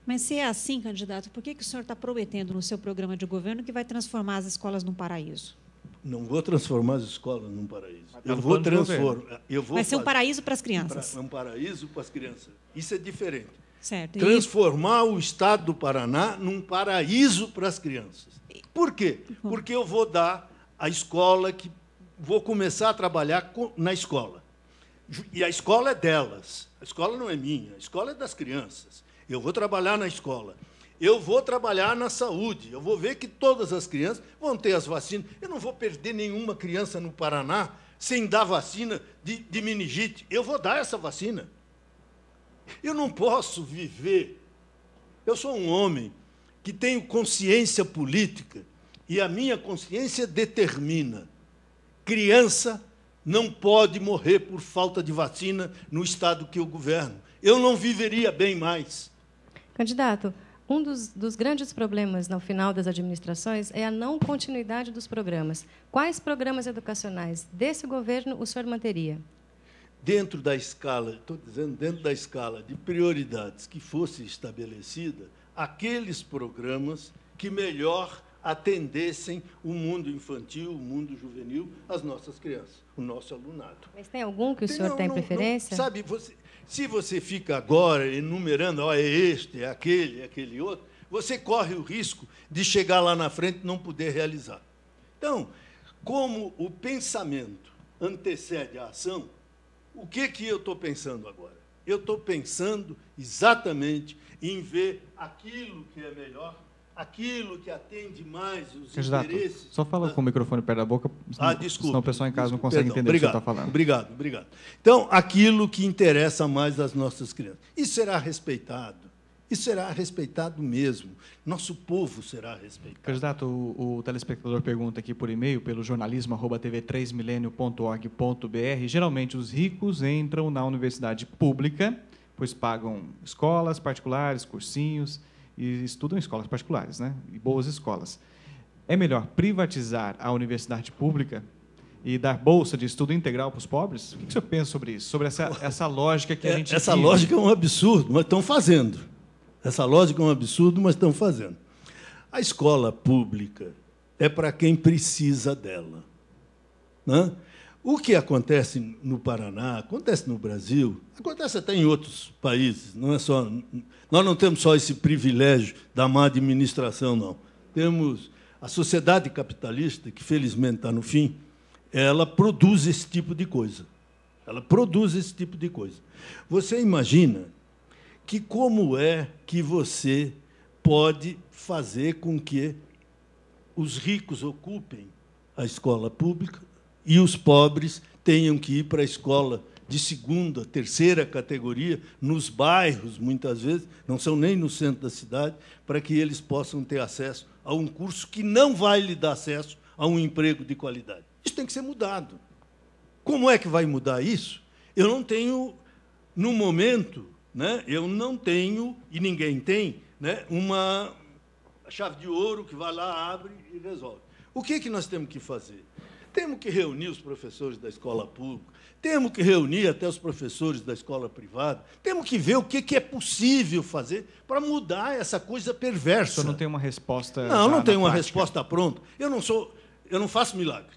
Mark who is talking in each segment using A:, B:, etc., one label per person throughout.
A: Mas se é assim, candidato, por que o senhor está prometendo no seu programa de governo que vai transformar as escolas num paraíso?
B: Não vou transformar as escolas num paraíso. Eu vou transformar.
A: Vai ser um paraíso para as crianças.
B: Um paraíso para as crianças. Isso é diferente.
A: Certo.
B: Transformar o Estado do Paraná num paraíso para as crianças. Por quê? Porque eu vou dar a escola que vou começar a trabalhar na escola. E a escola é delas. A escola não é minha, a escola é das crianças. Eu vou trabalhar na escola. Eu vou trabalhar na saúde. Eu vou ver que todas as crianças vão ter as vacinas. Eu não vou perder nenhuma criança no Paraná sem dar vacina de meningite. Eu vou dar essa vacina. Eu não posso viver. Eu sou um homem que tenho consciência política e a minha consciência determina. Criança não pode morrer por falta de vacina no estado que eu governo. Eu não viveria bem mais.
C: Candidato, um dos grandes problemas no final das administrações é a não continuidade dos programas. Quais programas educacionais desse governo o senhor manteria?
B: Dentro da escala, estou dizendo, dentro da escala de prioridades que fosse estabelecida, aqueles programas que melhor atendessem o mundo infantil, o mundo juvenil, as nossas crianças, o nosso alunado.
C: Mas tem algum que o senhor tem preferência?
B: Sabe, se você fica agora enumerando, é este, é aquele outro, você corre o risco de chegar lá na frente e não poder realizar. Então, como o pensamento antecede a ação, o que eu estou pensando agora? Eu estou pensando exatamente em ver aquilo que é melhor, aquilo que atende mais os interesses...
D: Só fala com o microfone perto da boca,
B: desculpa,
D: senão o pessoal em casa não consegue entender o que você está falando.
B: Obrigado. Então, aquilo que interessa mais às nossas crianças. Isso será respeitado. Isso será respeitado mesmo. Nosso povo será respeitado.
D: Candidato, o telespectador pergunta aqui por e-mail, pelo jornalismo@tv3milenio.org.br. Geralmente, os ricos entram na universidade pública, pois pagam escolas particulares, cursinhos, e estudam em escolas particulares, né? E boas escolas. É melhor privatizar a universidade pública e dar bolsa de estudo integral para os pobres? O que o senhor pensa sobre isso? Sobre essa lógica que a gente...
B: Essa lógica é um absurdo, mas estão fazendo. Essa lógica é um absurdo, mas estão fazendo. A escola pública é para quem precisa dela, né? O que acontece no Paraná, acontece no Brasil, acontece até em outros países. Não é só, nós não temos só esse privilégio da má administração, não. Temos a sociedade capitalista, que felizmente está no fim, ela produz esse tipo de coisa. Ela produz esse tipo de coisa. Você imagina que como é que você pode fazer com que os ricos ocupem a escola pública e os pobres tenham que ir para a escola de segunda, terceira categoria, nos bairros, muitas vezes, não são nem no centro da cidade, para que eles possam ter acesso a um curso que não vai lhe dar acesso a um emprego de qualidade. Isso tem que ser mudado. Como é que vai mudar isso? Eu não tenho, no momento, né, eu não tenho, e ninguém tem, né, uma chave de ouro que vai lá, abre e resolve. O que nós temos que fazer? Temos que reunir os professores da escola pública, temos que reunir até os professores da escola privada, temos que ver o que é possível fazer para mudar essa coisa perversa.
D: O senhor não tem uma resposta...
B: Não tenho uma resposta pronta. Eu não faço milagre,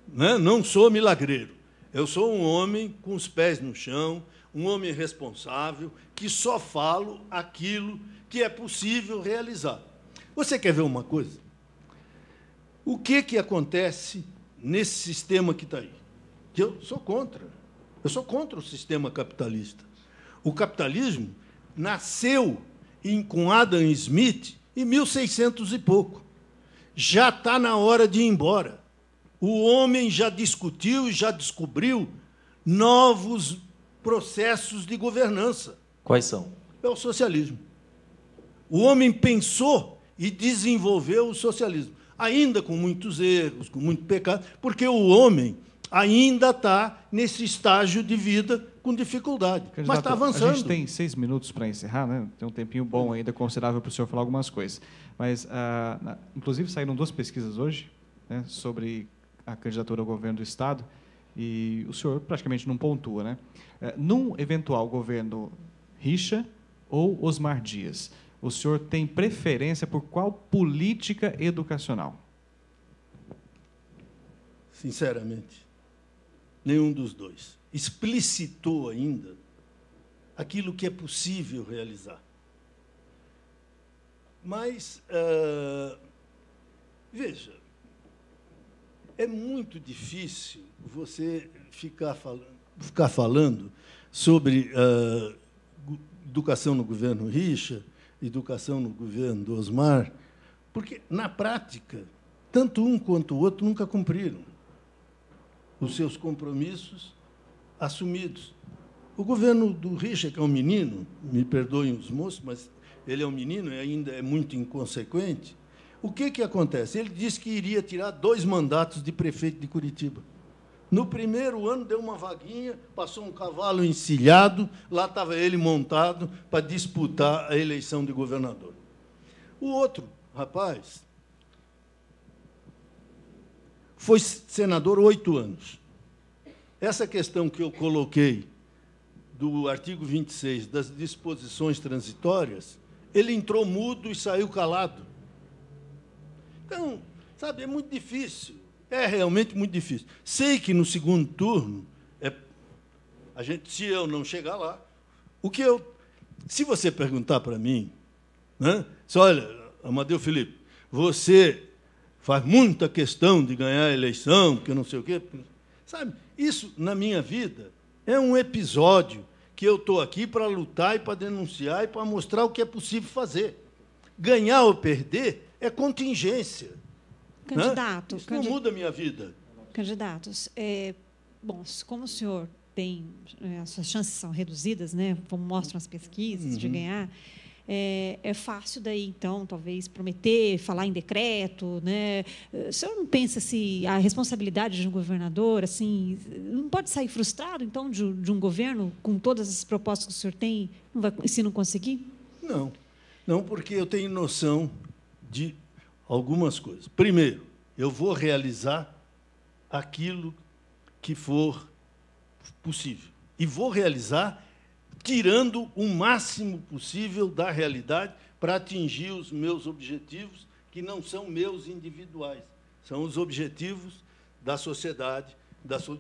B: né? Não sou milagreiro. Eu sou um homem com os pés no chão, um homem responsável, que só falo aquilo que é possível realizar. Você quer ver uma coisa? O que acontece nesse sistema que está aí? Que eu sou contra. Eu sou contra o sistema capitalista. O capitalismo nasceu com Adam Smith em 1600 e pouco. Já está na hora de ir embora. O homem já discutiu e já descobriu novos processos de governança.
E: Quais são?
B: É o socialismo. O homem pensou e desenvolveu o socialismo, ainda com muitos erros, com muito pecado, porque o homem ainda está nesse estágio de vida com dificuldade,
D: Candidato,
B: mas está avançando.
D: A gente tem 6 minutos para encerrar, né? Tem um tempinho bom ainda, considerável para o senhor falar algumas coisas. Mas, inclusive, saíram 2 pesquisas hoje, né, sobre a candidatura ao governo do Estado, e o senhor praticamente não pontua, né? Num eventual governo Richa ou Osmar Dias, o senhor tem preferência por qual política educacional?
B: Sinceramente, nenhum dos dois. Explicitou ainda aquilo que é possível realizar. Mas, veja, é muito difícil você ficar falando sobre educação no governo Richa, educação no governo do Osmar, porque, na prática, tanto um quanto o outro nunca cumpriram os seus compromissos assumidos. O governo do Richa, que é um menino, me perdoem os moços, mas ele é um menino e ainda é muito inconsequente, o que acontece? Ele disse que iria tirar 2 mandatos de prefeito de Curitiba. No primeiro ano, deu uma vaguinha, passou um cavalo encilhado, lá estava ele montado para disputar a eleição de governador. O outro rapaz foi senador 8 anos. Essa questão que eu coloquei do artigo 26 das disposições transitórias, ele entrou mudo e saiu calado. Então, sabe, é muito difícil. É realmente muito difícil. Sei que no segundo turno, se eu não chegar lá, se você perguntar para mim, né, olha, Amadeu Felipe, você faz muita questão de ganhar a eleição, porque não sei o quê. Sabe, isso, na minha vida, é um episódio que eu estou aqui para lutar e para denunciar e para mostrar o que é possível fazer. Ganhar ou perder é contingência.
A: Candidato.
B: Né? Isso não muda a minha vida.
A: Candidatos, bom, como o senhor tem, as suas chances são reduzidas, né, como mostram as pesquisas, de ganhar, é fácil daí, então, talvez, prometer, falar em decreto, né? O senhor não pensa se a responsabilidade de um governador, assim, não pode sair frustrado, então, de um governo com todas as propostas que o senhor tem, se não conseguir?
B: Não, porque eu tenho noção de algumas coisas. Primeiro, eu vou realizar aquilo que for possível. E vou realizar tirando o máximo possível da realidade para atingir os meus objetivos, que não são meus individuais, são os objetivos da sociedade,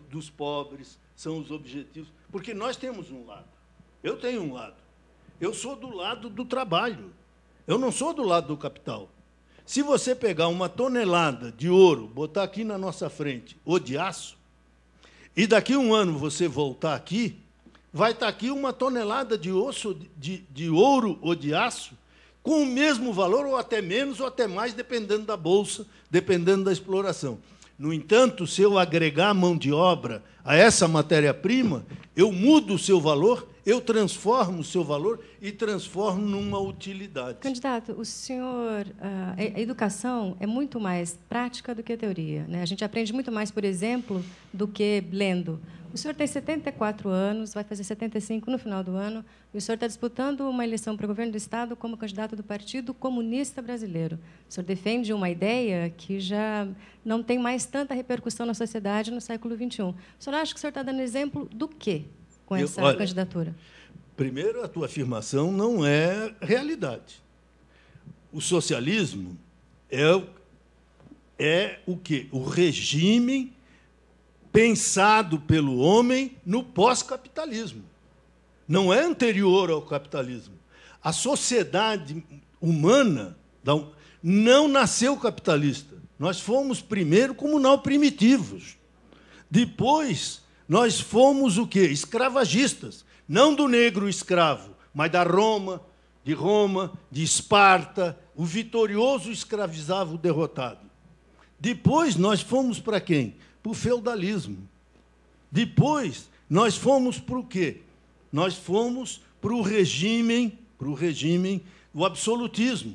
B: dos pobres, são os objetivos... Porque nós temos um lado, eu tenho um lado, eu sou do lado do trabalho, eu não sou do lado do capital. Se você pegar uma tonelada de ouro, botar aqui na nossa frente, ou de aço, e daqui a um ano você voltar aqui, vai estar aqui uma tonelada de osso, de ouro ou de aço, com o mesmo valor, ou até menos, ou até mais, dependendo da bolsa, dependendo da exploração. No entanto, se eu agregar mão de obra a essa matéria-prima, eu mudo o seu valor, eu transformo o seu valor e transformo numa utilidade.
C: Candidato, o senhor, a educação é muito mais prática do que teoria, né? A gente aprende muito mais, por exemplo, do que lendo. O senhor tem 74 anos, vai fazer 75 no final do ano, e o senhor está disputando uma eleição para o governo do Estado como candidato do Partido Comunista Brasileiro. O senhor defende uma ideia que já não tem mais tanta repercussão na sociedade no século XXI. O senhor acha que o senhor está dando exemplo do quê com essa candidatura?
B: Primeiro, a tua afirmação não é realidade. O socialismo é o quê? O regime pensado pelo homem no pós-capitalismo. Não é anterior ao capitalismo. A sociedade humana não nasceu capitalista. Nós fomos primeiro comunal primitivos. Depois, nós fomos o quê? Escravagistas. Não do negro escravo, mas de Roma, de Esparta. O vitorioso escravizava o derrotado. Depois, nós fomos para quem? Para o feudalismo. Depois, nós fomos para o quê? Nós fomos para o regime do absolutismo.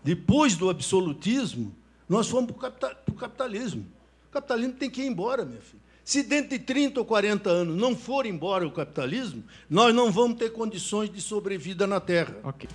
B: Depois do absolutismo, nós fomos para o capitalismo. O capitalismo tem que ir embora, minha filha. Se dentro de 30 ou 40 anos não for embora o capitalismo, nós não vamos ter condições de sobrevida na Terra.
D: Ok.